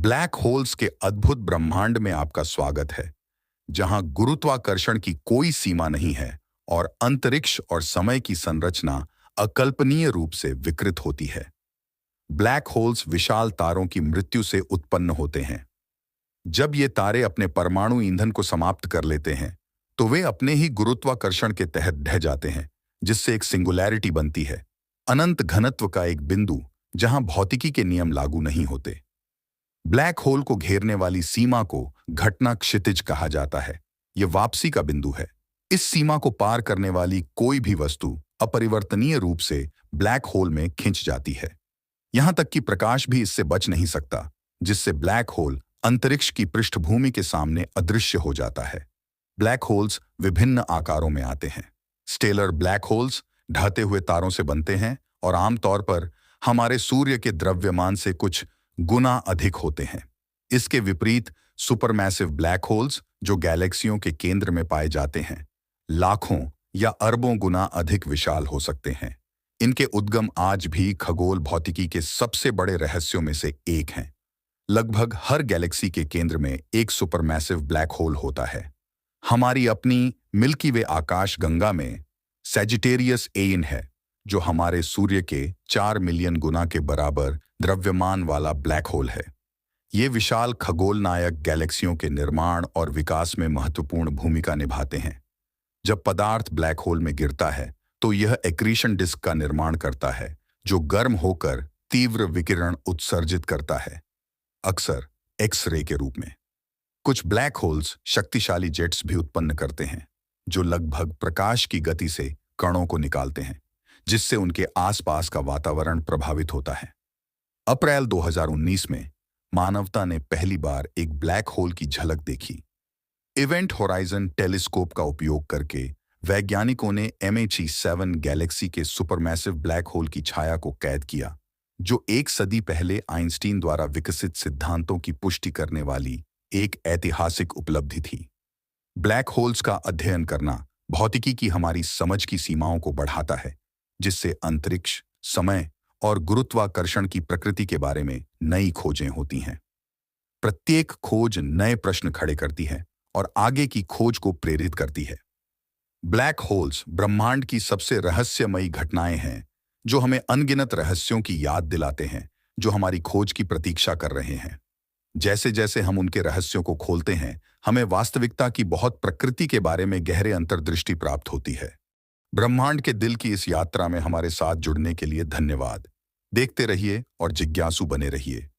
Black holes के अद्भुत ब्रह्मांड में आपका स्वागत है, जहां गुरुत्वाकर्षण की कोई सीमा नहीं है और अंतरिक्ष और समय की संरचना अकल्पनीय रूप से विकृत होती है। ब्लैक होल्स विशाल तारों की मृत्यु से उत्पन्न होते हैं। जब ये तारे अपने परमाणु ईंधन को समाप्त कर लेते हैं, तो वे अपने ही गुरुत्वाकर्षण के तहत ढह जाते हैं, जिससे एक सिंगुलैरिटी बनती है, अनंत घनत्व का एक बिंदु जहां भौतिकी के नियम लागू नहीं होते। ब्लैक होल को घेरने वाली सीमा को घटना क्षितिज कहा जाता है। यह वापसी का बिंदु है। इस सीमा को पार करने वाली कोई भी वस्तु अपरिवर्तनीय रूप से ब्लैक होल में खिंच जाती है। यहां तक कि प्रकाश भी इससे बच नहीं सकता, जिससे ब्लैक होल अंतरिक्ष की पृष्ठभूमि के सामने अदृश्य हो जाता है। ब्लैक होल्स विभिन्न आकारों में आते हैं। स्टेलर ब्लैक होल्स ढहते हुए तारों से बनते हैं और आमतौर पर हमारे सूर्य के द्रव्यमान से कुछ गुना अधिक होते हैं। इसके विपरीत सुपरमैसिव ब्लैक होल्स, जो गैलेक्सियों के केंद्र में पाए जाते हैं, लाखों या अरबों गुना अधिक विशाल हो सकते हैं। इनके उद्गम आज भी खगोल भौतिकी के सबसे बड़े रहस्यों में से एक हैं। लगभग हर गैलेक्सी के केंद्र में एक सुपरमैसिव ब्लैक होल होता है। हमारी अपनी मिल्की वे आकाश गंगा में सैजिटेरियस एन है, जो हमारे सूर्य के 4 मिलियन गुना के बराबर द्रव्यमान वाला ब्लैक होल है। ये विशाल खगोल नायक गैलेक्सियों के निर्माण और विकास में महत्वपूर्ण भूमिका निभाते हैं। जब पदार्थ ब्लैक होल में गिरता है, तो यह एक्रीशन डिस्क का निर्माण करता है, जो गर्म होकर तीव्र विकिरण उत्सर्जित करता है, अक्सर एक्स-रे के रूप में। कुछ ब्लैक होल्स शक्तिशाली जेट्स भी उत्पन्न करते हैं, जो लगभग प्रकाश की गति से कणों को निकालते हैं, जिससे उनके आसपास का वातावरण प्रभावित होता है। अप्रैल 2019 में मानवता ने पहली बार एक ब्लैक होल की झलक देखी। इवेंट होराइजन टेलीस्कोप का उपयोग करके वैज्ञानिकों ने MHE-7 गैलेक्सी के सुपरमैसिव ब्लैक होल की छाया को कैद किया, जो एक सदी पहले आइंस्टीन द्वारा विकसित सिद्धांतों की पुष्टि करने वाली एक ऐतिहासिक उपलब्धि थी। ब्लैक होल्स का अध्ययन करना भौतिकी की हमारी समझ की सीमाओं को बढ़ाता है, जिससे अंतरिक्ष, समय और गुरुत्वाकर्षण की प्रकृति के बारे में नई खोजें होती हैं। प्रत्येक खोज नए प्रश्न खड़े करती है और आगे की खोज को प्रेरित करती है। ब्लैक होल्स ब्रह्मांड की सबसे रहस्यमयी घटनाएं हैं, जो हमें अनगिनत रहस्यों की याद दिलाते हैं, जो हमारी खोज की प्रतीक्षा कर रहे हैं। जैसे जैसे हम उनके रहस्यों को खोलते हैं, हमें वास्तविकता की बहुत प्रकृति के बारे में गहरे अंतर्दृष्टि प्राप्त होती है। ब्रह्मांड के दिल की इस यात्रा में हमारे साथ जुड़ने के लिए धन्यवाद। देखते रहिए और जिज्ञासु बने रहिए।